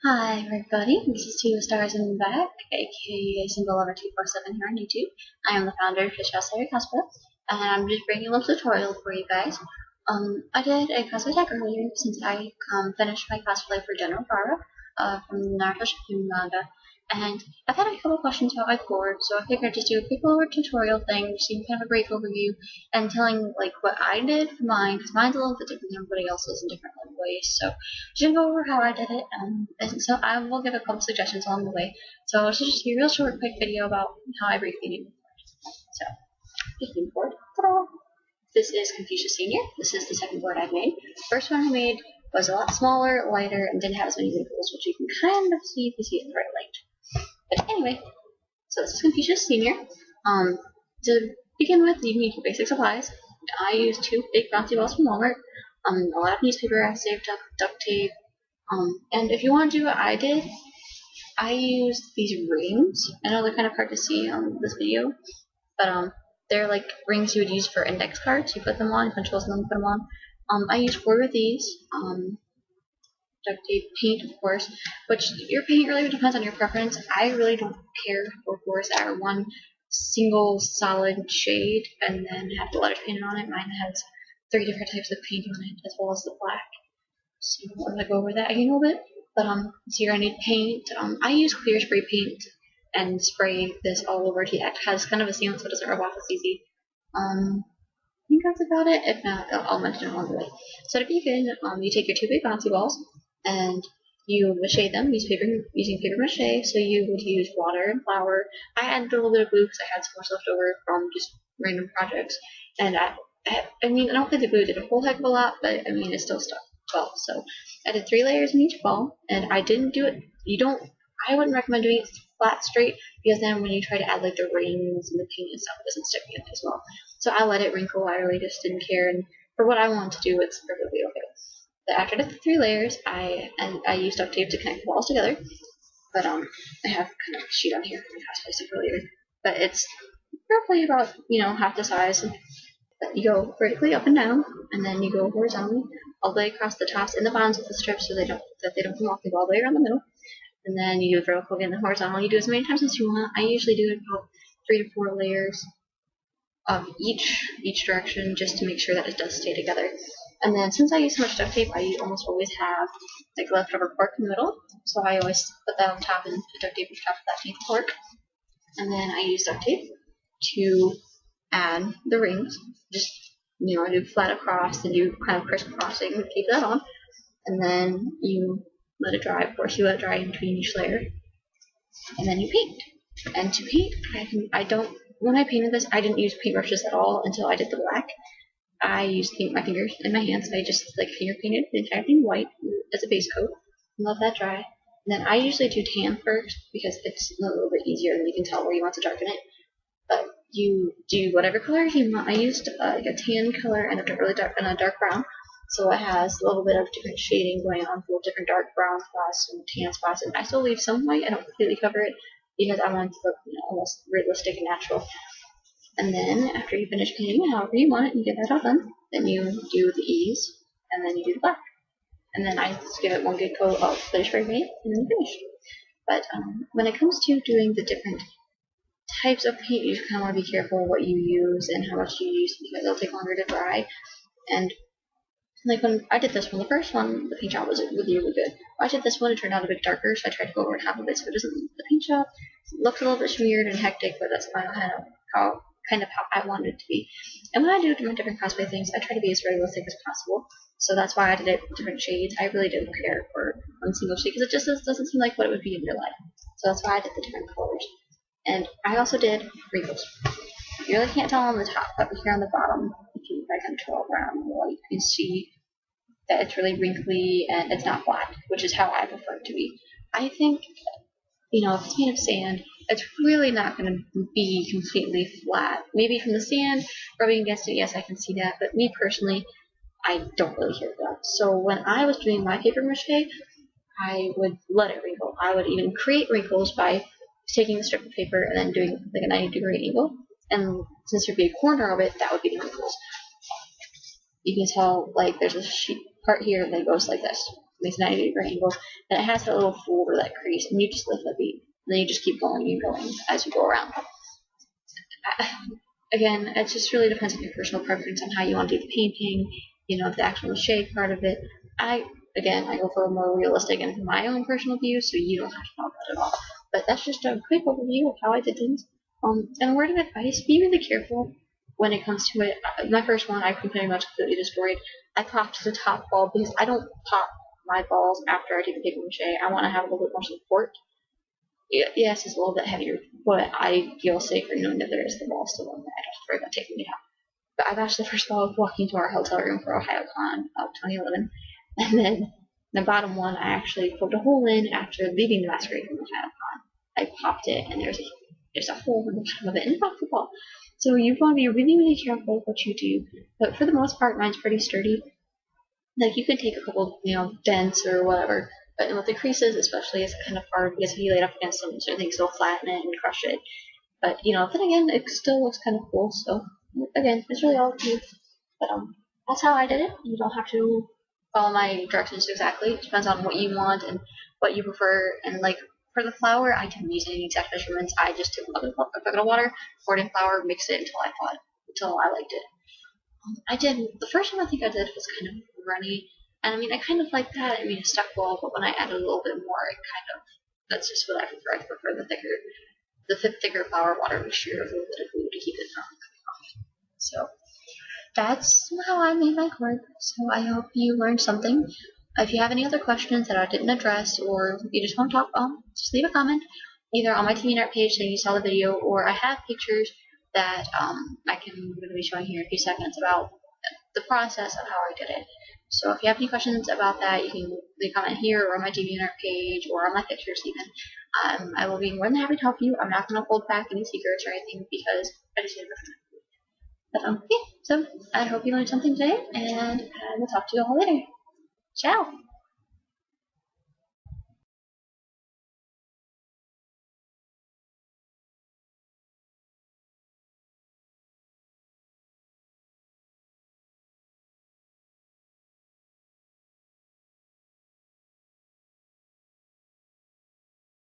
Hi everybody, this is Two Stars in the Back, aka Single Lover 247 here on YouTube. I am the founder of KishouSeireiCosplay, and I'm just bringing a little tutorial for you guys. I did a cosplay tag earlier since I finished my cosplay for General Gaara from the Naruto Shippuden manga, and I've had a couple questions about my Gourd, so I figured I'd just do a quick little tutorial thing, just giving kind of a brief overview and telling like what I did for mine, because mine's a little bit different than everybody else's in different ways. So just gonna go over how I did it, and so I will give a couple suggestions along the way. So this is just a real short, quick video about how I briefly made Gourd. So, speaking of Gourd, ta-da! This is Confucius Sr. This is the second Gourd I've made. The first one I made was a lot smaller, lighter, and didn't have as many wrinkles, which you can kind of see if you see it in the right light. But anyway, so this is Confucius Sr. To begin with, you need your basic supplies. I used two big bouncy balls from Walmart, a lot of newspaper I saved up, duct tape, and if you want to do what I did, I used these rings. I know they're kind of hard to see on this video, but they're like rings you would use for index cards. You put them on, punch holes in them, put them on. I used 4 of these. Duct tape, paint, of course, which your paint really depends on your preference. I really don't care for floors that are one single solid shade and then have the letters painted on it. Mine has 3 different types of paint on it, as well as the black. So I'm gonna go over that again a little bit. But so you're gonna need paint. I use clear spray paint and spray this all over to it. Has kind of a sealant so it doesn't rub off as easy. I think that's about it. If not, I'll mention it along the way. So to begin, you take your 2 big bouncy balls and you mache them using paper mache. So you would use water and flour. I added a little bit of glue because I had so much left over from just random projects. And I mean, I don't think the glue did a whole heck of a lot, but I mean, it still stuck well. So I did 3 layers in each ball, and I didn't do it. I wouldn't recommend doing it flat straight because then when you try to add like the rings and the paint and stuff, it doesn't stick in as well. So I let it wrinkle. I really just didn't care, and for what I wanted to do, it's perfectly okay. But after the 3 layers, I used duct tape to connect the balls together. But I have kind of a sheet on here for my cosplay stuff earlier. But it's roughly about half the size. But you go vertically up and down, and then you go horizontally all the way across the tops and the bottoms of the strips so they don't come off. They go all the way around the middle, and then you do vertical again and horizontal. You do as many times as you want. I usually do about 3 to 4 layers of each direction just to make sure that it does stay together. And then since I use so much duct tape, I almost always have like leftover pork in the middle, so I always put that on top and put duct tape on top of that piece of pork. And then I use duct tape to add the rings. Just I do flat across and do kind of crisscrossing and keep that on. And then you let it dry. Of course, you let it dry in between each layer, and then you paint. And to paint, when I painted this, I didn't use paintbrushes at all until I did the black. I used my fingers and my hands. I just finger painted the entire thing white as a base coat and let that dry. And then I usually do tan first because it's a little bit easier and you can tell where you want to darken it. But you do whatever color you want. I used like a tan color and a really dark and a dark brown, so it has a little bit of different shading going on for different dark brown spots and tan spots. And I still leave some white. I don't completely cover it because I want it to look almost realistic and natural. And then after you finish painting it however you want it, you get that all done. Then you do the ease, and then you do the black. And then I just give it one good coat of finish spray paint, and then you finish. But when it comes to doing the different types of paint, you kind of want to be careful what you use and how much you use because it'll take longer to dry. And like when I did this one, the first one, the paint job was really, really good. When I did this one, it turned out a bit darker, so I tried to go over half of it so it doesn't. The paint job looks a little bit smeared and hectic, but that's kind of how I wanted it to be. And when I do different cosplay things, I try to be as realistic as possible. So that's why I did it with different shades. I really didn't care for one single shade because it just doesn't seem like what it would be in real life. So that's why I did the different colors. And I also did wrinkles. You really can't tell on the top, but here on the bottom, if you control around the light, you can see that it's really wrinkly and it's not flat, which is how I prefer it to be. I think, if it's made of sand, it's really not going to be completely flat. Maybe from the sand rubbing against it, yes, I can see that. But me personally, I don't really hear that. So when I was doing my paper mache, I would let it wrinkle. I would even create wrinkles by taking the strip of paper and then doing like a 90-degree angle. And since there'd be a corner of it, that would be the wrinkles. You can tell like there's a sheet part here that goes like this. least 90-degree angle, and it has that little fold or that crease, and you just lift the bead. And then you just keep going and going as you go around. Again, it just really depends on your personal preference on how you want to do the painting, the actual shape part of it. I go for a more realistic and my own personal view, so you don't have to know that at all. But that's just a quick overview of how I did things. And a word of advice, be really careful when it comes to it. My first one, I pretty much completely destroyed. I popped the top ball because I don't pop my balls after I do the paper mache. I want to have a little bit more support. Yes, it's a little bit heavier, but I feel safer knowing that there is the ball still on there. I don't have to worry about taking it out. But I've actually the first ball walking to our hotel room for OhioCon of 2011, and then the bottom one I actually poked a hole in after leaving the masquerade from OhioCon. I popped it, and there's a hole in the bottom of it, and popped the ball. So you want to be really, really careful with what you do. But for the most part, mine's pretty sturdy. Like, you can take a couple, dents or whatever. But with the creases, especially, it's kind of hard because if you lay it up against some certain things, they'll flatten it and crush it. But, then again, it still looks kind of cool. So, again, it's really all up to you. But, that's how I did it. You don't have to follow my directions exactly. It depends on what you want and what you prefer. And, like, for the flour, I didn't use any exact measurements. I just took a bucket of water, poured in flour, mixed it until I liked it. The first one I think I did was kind of runny. And I kind of like that. It stuck well, but when I added a little bit more, that's just what I prefer. I prefer the thicker flour water mixture with a little bit of glue to keep it from coming off. So that's how I made my cord. So I hope you learned something. If you have any other questions that I didn't address, or you just want to talk about, just leave a comment, either on my TeamNet page saying you saw the video, or I have pictures that I'm going to be showing here in a few seconds about the process of how I did it. So if you have any questions about that, you can leave a comment here or on my DeviantArt page or on my pictures even. I will be more than happy to help you. I'm not going to hold back any secrets or anything because I just need to. But yeah, so I hope you learned something today, and I will talk to you all later. Ciao!